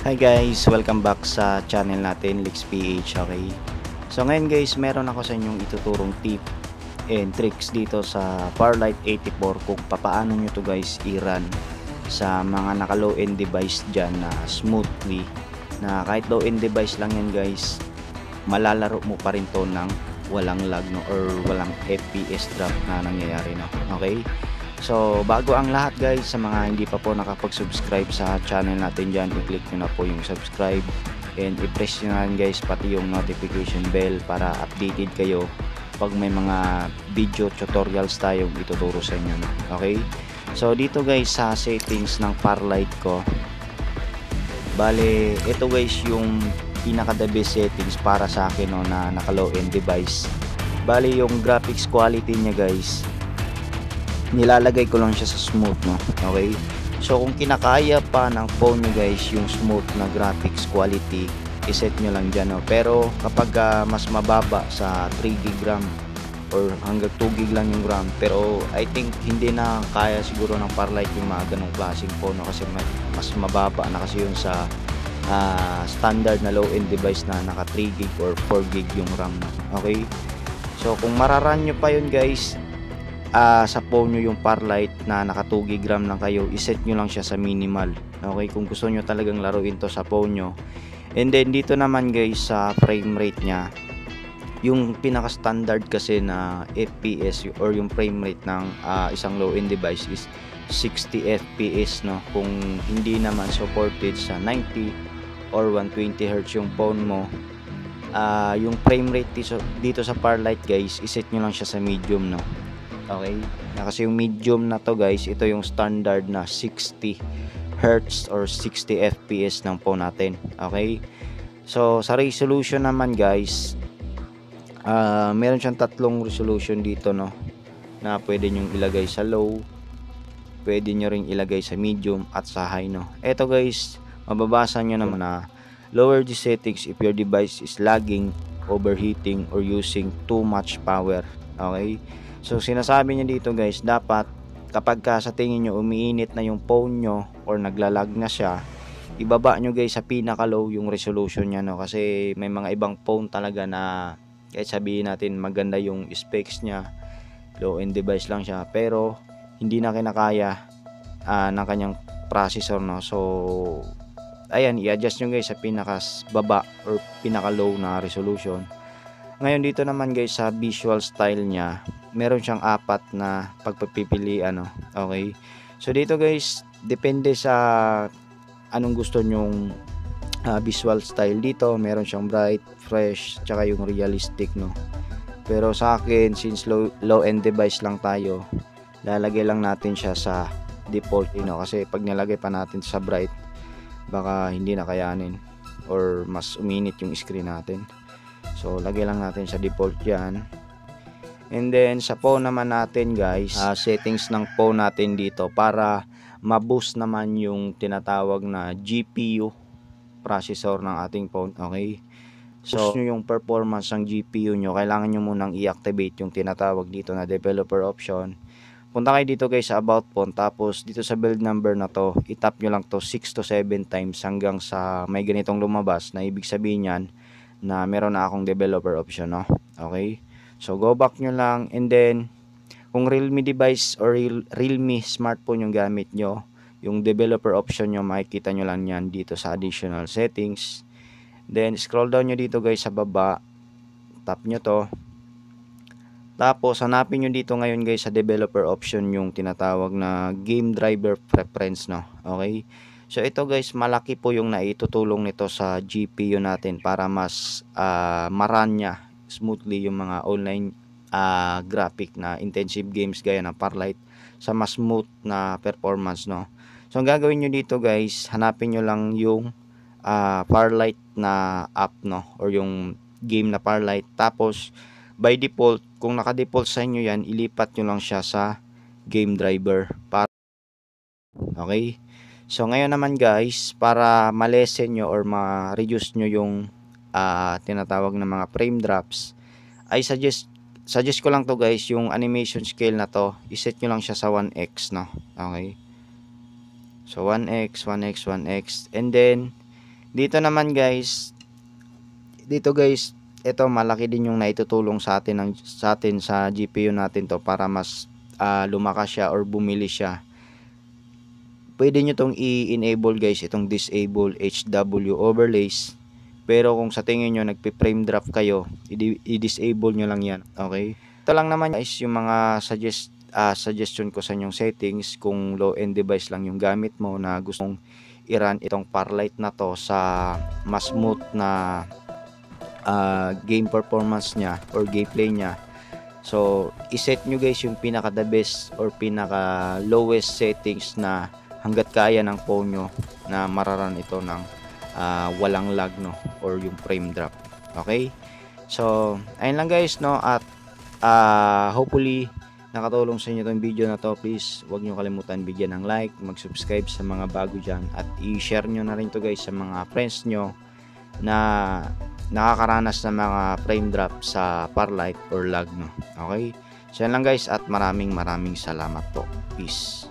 Hi guys, welcome back sa channel natin, Lix PH, okay? So ngayon guys, meron ako sa inyong ituturong tip and tricks dito sa Farlight 84 kung papaano nyo to guys i-run sa mga naka low end device dyan na smoothly, na kahit low end device lang yan guys, malalaro mo pa rin to ng walang lag no, or walang FPS drop na nangyayari no, okay? So bago ang lahat guys, sa mga hindi pa po nakapag-subscribe sa channel natin dyan, i-click nyo na po yung subscribe and i-press nyo na rin guys pati yung notification bell para updated kayo pag may mga video tutorials tayong ituturo sa inyo, okay? So dito guys sa settings ng Farlight ko, bale ito guys yung pinaka the best settings para sa akin no, na naka low end device. Bale yung graphics quality niya guys, nilalagay ko lang siya sa smooth no, okay? So kung kinakaya pa ng phone nyo guys yung smooth na graphics quality, iset nyo lang dyan no. Pero kapag mas mababa sa 3GB RAM or hanggang 2GB lang yung RAM, pero I think hindi na kaya siguro ng Farlight yung mga ganong klaseng phone no, kasi mas mababa na kasi yun sa standard na low end device na naka 3GB or 4GB yung RAM no, okay? So kung mararan nyo pa yun guys, sa phone nyo yung Farlight na naka 2GB RAM lang kayo, iset nyo lang siya sa minimal, okay? Kung gusto nyo talagang laruin to sa phone nyo. And then dito naman guys sa frame rate nya, yung pinaka standard kasi na FPS or yung frame rate ng isang low end device is 60 FPS no. Kung hindi naman supported sa 90 or 120Hz yung phone mo, yung frame rate dito sa Farlight guys, iset nyo lang siya sa medium no, okay? Kasi yung medium na to guys, ito yung standard na 60 Hz or 60 FPS ng phone natin, okay? So sa resolution naman guys, meron siyang tatlong resolution dito no, na pwede nyo ilagay sa low, pwede nyo ring ilagay sa medium at sa high no. Eto guys, mababasa nyo naman na lower the settings if your device is lagging, overheating, or using too much power, okay? So sinasabi niya dito guys, dapat kapag sa tingin nyo umiinit na yung phone nyo or naglalag na siya, ibaba nyo guys sa pinaka low yung resolution niya no, kasi may mga ibang phone talaga na kahit sabihin natin maganda yung specs niya, low end device lang siya, pero hindi na kinakaya ng kanyang processor no. So ayan, i-adjust nyo guys sa pinaka baba or pinaka low na resolution. Ngayon dito naman guys sa visual style niya, meron siyang apat na pagpipilian no, okay? So dito guys, depende sa anong gusto nyong visual style. Dito meron siyang bright, fresh, tsaka yung realistic no. Pero sa akin, since low end device lang tayo, lalagay lang natin siya sa default no, kasi pag nilagay pa natin sa bright, baka hindi na kayanin or mas uminit yung screen natin. So lagay lang natin sa default yan. And then sa phone naman natin guys, settings ng phone natin dito para ma-boost naman yung tinatawag na GPU processor ng ating phone, okay? So nyo yung performance ng GPU nyo, kailangan nyo munang i-activate yung tinatawag dito na developer option. Punta kayo dito guys sa about phone, tapos dito sa build number na to, itap nyo lang to 6 to 7 times hanggang sa may ganitong lumabas, na ibig sabihin yan na meron na akong developer option no, okay? So go back nyo lang, and then kung Realme device or Realme smartphone yung gamit nyo, yung developer option nyo makikita nyo lang yan dito sa additional settings. Then scroll down nyo dito guys sa baba, tap nyo to, tapos hanapin nyo dito ngayon guys sa developer option yung tinatawag na game driver preference no, okay? So ito guys, malaki po yung naitutulong nito sa GPU natin para mas maran niya smoothly yung mga online graphic na intensive games gaya ng Farlight sa mas smooth na performance no. So ang gagawin nyo dito guys, hanapin nyo lang yung Farlight na app no, or yung game na Farlight, tapos by default, kung naka-default sa inyo yan, ilipat nyo lang siya sa game driver para, okay? So ngayon naman guys, para ma-lessen nyo or ma-reduce nyo yung tinatawag na mga frame drops, ay suggest ko lang to guys, yung animation scale na to, iset nyo lang siya sa 1x no, okay? So 1x, 1x, 1x, and then Dito naman guys, ito malaki din yung naitutulong sa atin sa GPU natin to para mas lumakas siya or bumili siya. Pwede nyo tong i-enable guys, itong disable HW overlays. Pero kung sa tingin nyo nagpi-frame drop kayo, i-disable nyo lang yan. Okay? Ito lang naman guys yung mga suggestion ko sa inyong settings kung low-end device lang yung gamit mo na gustong i-run itong Farlight na to sa mas smooth na game performance niya or gameplay niya. So, iset nyo guys yung pinaka the best or pinaka lowest settings na hanggat kaya ng phone nyo na mararan ito ng walang lag no or yung frame drop. Okay? So, ayun lang guys no, at hopefully nakatulong sa inyo tong video na to. Please huwag nyo kalimutan bigyan ng like, mag-subscribe sa mga bago dyan, at i-share nyo na rin to guys sa mga friends nyo na nakakaranas ng mga frame drop sa Farlight or lag no. Okay? So yan lang guys, at maraming salamat po. Peace.